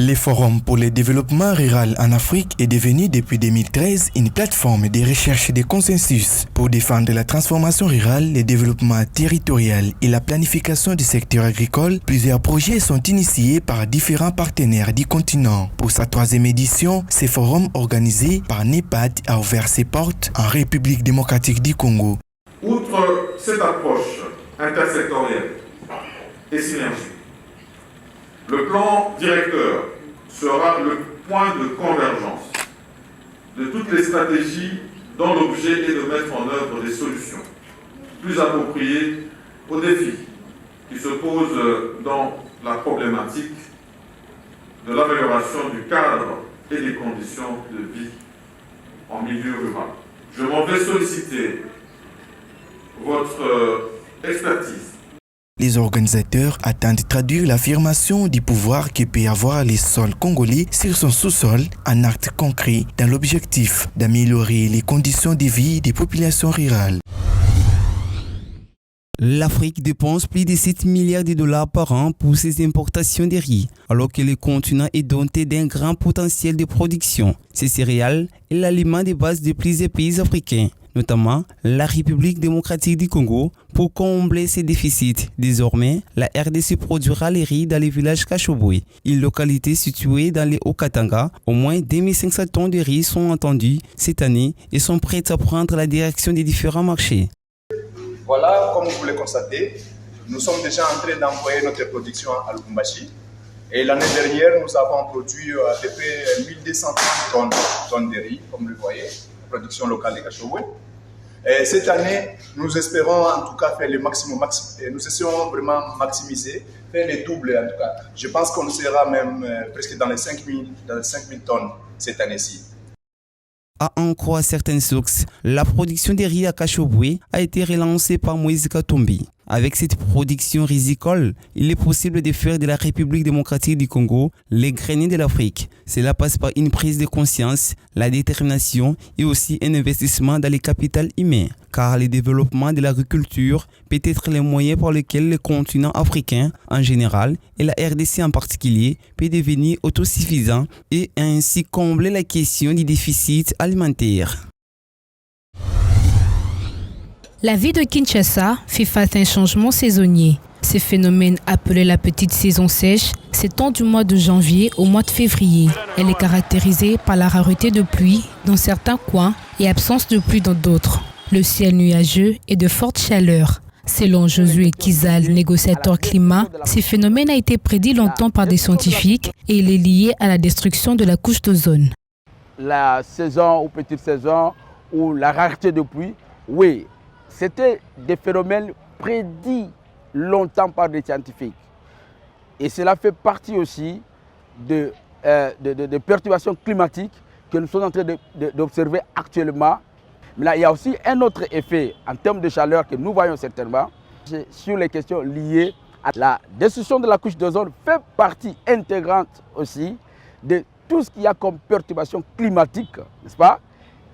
Le Forum pour le développement rural en Afrique est devenu depuis 2013 une plateforme de recherche et de consensus pour défendre la transformation rurale, le développement territorial et la planification du secteur agricole. Plusieurs projets sont initiés par différents partenaires du continent. Pour sa 3e édition, ce forum organisé par NEPAD a ouvert ses portes en République démocratique du Congo. Outre cette approche intersectorielle et synergique, le plan directeur sera le point de convergence de toutes les stratégies dont l'objet est de mettre en œuvre des solutions plus appropriées aux défis qui se posent dans la problématique de l'amélioration du cadre et des conditions de vie en milieu rural. Je m'en vais solliciter votre expertise. Les organisateurs attendent de traduire l'affirmation du pouvoir que peut avoir les sols congolais sur son sous-sol en actes concrets dans l'objectif d'améliorer les conditions de vie des populations rurales. L'Afrique dépense plus de 7 milliards de dollars par an pour ses importations de riz, alors que le continent est doté d'un grand potentiel de production. Ces céréales est l'aliment de base de plusieurs pays africains, notamment la République démocratique du Congo. Pour combler ces déficits, désormais, la RDC produira les riz dans les villages Kachobwe, une localité située dans les Hauts-Katanga. Au moins 2500 tonnes de riz sont attendues cette année et sont prêtes à prendre la direction des différents marchés. Voilà, comme vous le constatez, nous sommes déjà en train d'envoyer notre production à Lubumbashi. Et l'année dernière, nous avons produit à peu près 1230 tonnes de riz, comme vous le voyez, production locale de Kachobwe. Et cette année, nous espérons en tout cas faire le maximum, nous essayons vraiment maximiser, faire le double en tout cas. Je pense qu'on sera même presque dans les 5000 tonnes cette année-ci. À en croire certaines sources, la production de riz à Kachobwe a été relancée par Moïse Katumbi. Avec cette production rizicole, il est possible de faire de la République démocratique du Congo les greniers de l'Afrique. Cela passe par une prise de conscience, la détermination et aussi un investissement dans les capital humain. Car le développement de l'agriculture peut être le moyen par lequel le continent africain en général et la RDC en particulier peut devenir autosuffisant et ainsi combler la question du déficit alimentaire. La ville de Kinshasa fait face à un changement saisonnier. Ce phénomène, appelé la petite saison sèche, s'étend du mois de janvier au mois de février. Elle est caractérisée par la rareté de pluie dans certains coins et absence de pluie dans d'autres. Le ciel nuageux et de fortes chaleurs. Selon Josué Kizal, négociateur climat, ce phénomène a été prédit longtemps par des scientifiques et il est lié à la destruction de la couche d'ozone. La saison ou petite saison ou la rareté de pluie, oui. C'était des phénomènes prédits longtemps par des scientifiques. Et cela fait partie aussi de perturbations climatiques que nous sommes en train d'observer actuellement. Mais là, il y a aussi un autre effet en termes de chaleur que nous voyons certainement sur les questions liées à la destruction de la couche d'ozone fait partie intégrante aussi de tout ce qu'il y a comme perturbation climatique, n'est-ce pas,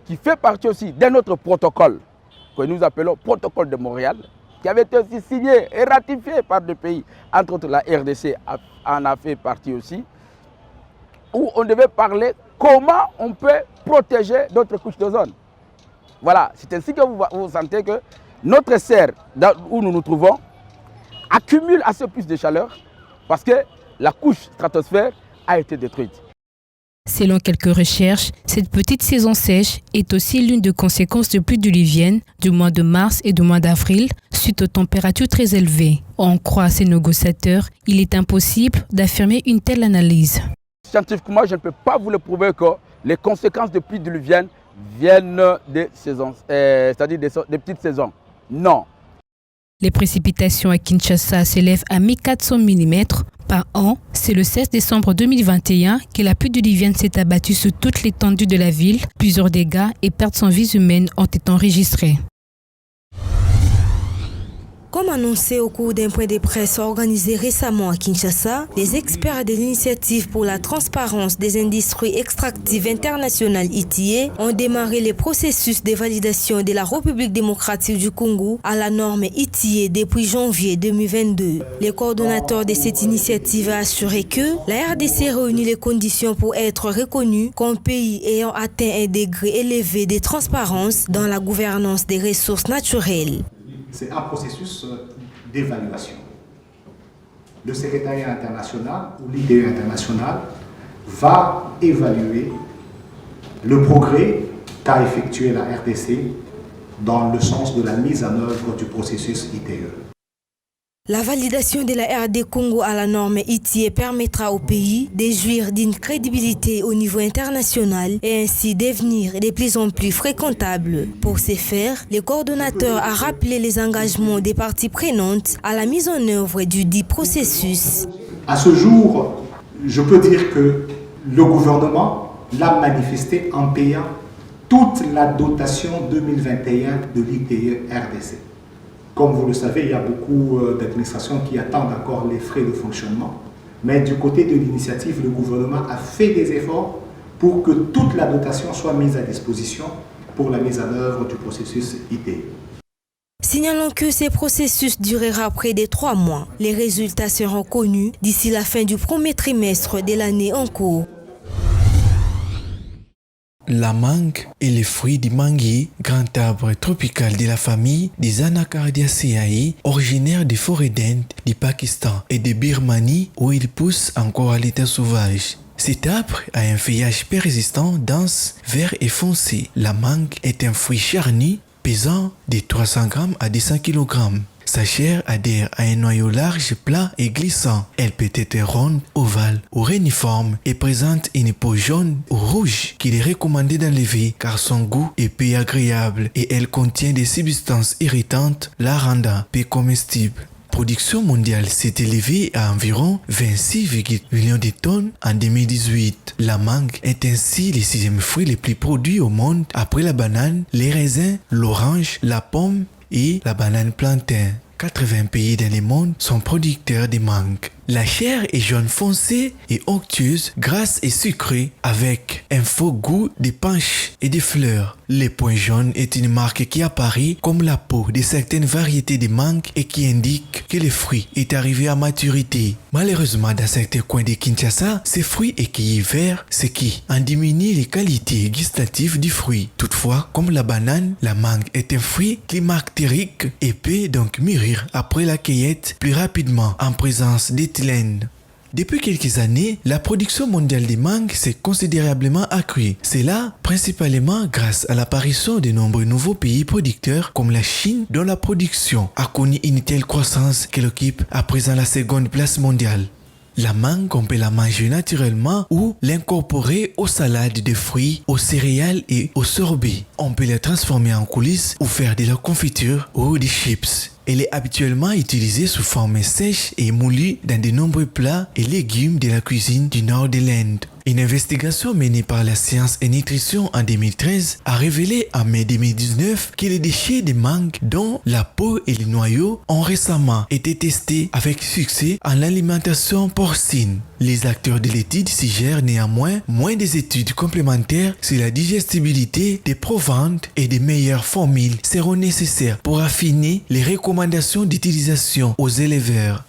qui fait partie aussi d'un autre protocole que nous appelons protocole de Montréal, qui avait été aussi signé et ratifié par des pays, entre autres la RDC en a fait partie aussi, où on devait parler comment on peut protéger notre couche d'ozone. Voilà, c'est ainsi que vous sentez que notre serre, où nous nous trouvons, accumule assez plus de chaleur parce que la couche stratosphère a été détruite. Selon quelques recherches, cette petite saison sèche est aussi l'une des conséquences de pluies diluviennes du mois de mars et du mois d'avril suite aux températures très élevées. On croit ces négociateurs, il est impossible d'affirmer une telle analyse. Scientifiquement, je ne peux pas vous le prouver que les conséquences de pluies diluviennes viennent des saisons, c'est-à-dire des petites saisons. Non. Les précipitations à Kinshasa s'élèvent à 1400 mm par an. C'est le 16 décembre 2021 que la pluie diluvienne s'est abattue sur toute l'étendue de la ville. Plusieurs dégâts et pertes sans vie humaine ont été enregistrés. Comme annoncé au cours d'un point de presse organisé récemment à Kinshasa, les experts de l'Initiative pour la transparence des industries extractives internationales ITA ont démarré le processus de validation de la République démocratique du Congo à la norme ITA depuis janvier 2022. Le coordonnateur de cette initiative a assuré que la RDC réunit les conditions pour être reconnue comme pays ayant atteint un degré élevé de transparence dans la gouvernance des ressources naturelles. C'est un processus d'évaluation. Le secrétariat international ou l'IDE international va évaluer le progrès qu'a effectué la RDC dans le sens de la mise en œuvre du processus ITE. La validation de la RD Congo à la norme ITA permettra au pays de jouir d'une crédibilité au niveau international et ainsi devenir de plus en plus fréquentable. Pour ce faire, le coordonnateur a rappelé les engagements des parties prenantes à la mise en œuvre du dit processus. À ce jour, je peux dire que le gouvernement l'a manifesté en payant toute la dotation 2021 de l'ITE RDC. Comme vous le savez, il y a beaucoup d'administrations qui attendent encore les frais de fonctionnement. Mais du côté de l'initiative, le gouvernement a fait des efforts pour que toute la dotation soit mise à disposition pour la mise en œuvre du processus ITE. Signalons que ce processus durera près de 3 mois. Les résultats seront connus d'ici la fin du premier trimestre de l'année en cours. La mangue est le fruit du manguier, grand arbre tropical de la famille des Anacardiaceae, originaire des forêts d'Inde, du Pakistan et de Birmanie où il pousse encore à l'état sauvage. Cet arbre a un feuillage persistant, dense, vert et foncé. La mangue est un fruit charnu, pesant de 300 g à 200 kg. Sa chair adhère à un noyau large, plat et glissant. Elle peut être ronde, ovale ou réuniforme et présente une peau jaune ou rouge qu'il est recommandé d'enlever car son goût est peu agréable et elle contient des substances irritantes la rendant peu comestible. La production mondiale s'est élevée à environ 26,8 millions de tonnes en 2018. La mangue est ainsi le 6e fruit le plus produit au monde après la banane, les raisins, l'orange, la pomme et la banane plantain. 80 pays dans le monde sont producteurs de mangue. La chair est jaune foncé et onctueuse, grasse et sucrée avec un faux goût de punch et de fleurs. Le point jaune est une marque qui apparaît comme la peau de certaines variétés de mangue et qui indique que le fruit est arrivé à maturité. Malheureusement, dans certains coins de Kinshasa, ce fruit est cueilli vert, ce qui en diminue les qualités gustatives du fruit. Toutefois, comme la banane, la mangue est un fruit climactérique et peut donc mûrir après la cueillette plus rapidement en présence d'éthylène. Depuis quelques années, la production mondiale des mangues s'est considérablement accrue. C'est là principalement grâce à l'apparition de nombreux nouveaux pays producteurs comme la Chine, dont la production a connu une telle croissance qu'elle occupe à présent la 2e place mondiale. La mangue, on peut la manger naturellement ou l'incorporer aux salades de fruits, aux céréales et aux sorbets. On peut la transformer en coulisses ou faire de la confiture ou des chips. Elle est habituellement utilisée sous forme sèche et moulue dans de nombreux plats et légumes de la cuisine du nord de l'Inde. Une investigation menée par la Science et Nutrition en 2013 a révélé en mai 2019 que les déchets de mangue, dont la peau et les noyaux, ont récemment été testés avec succès en alimentation porcine. Les acteurs de l'étude suggèrent néanmoins moins des études complémentaires sur la digestibilité des provantes et des meilleures formules seront nécessaires pour affiner les recommandations d'utilisation aux éleveurs.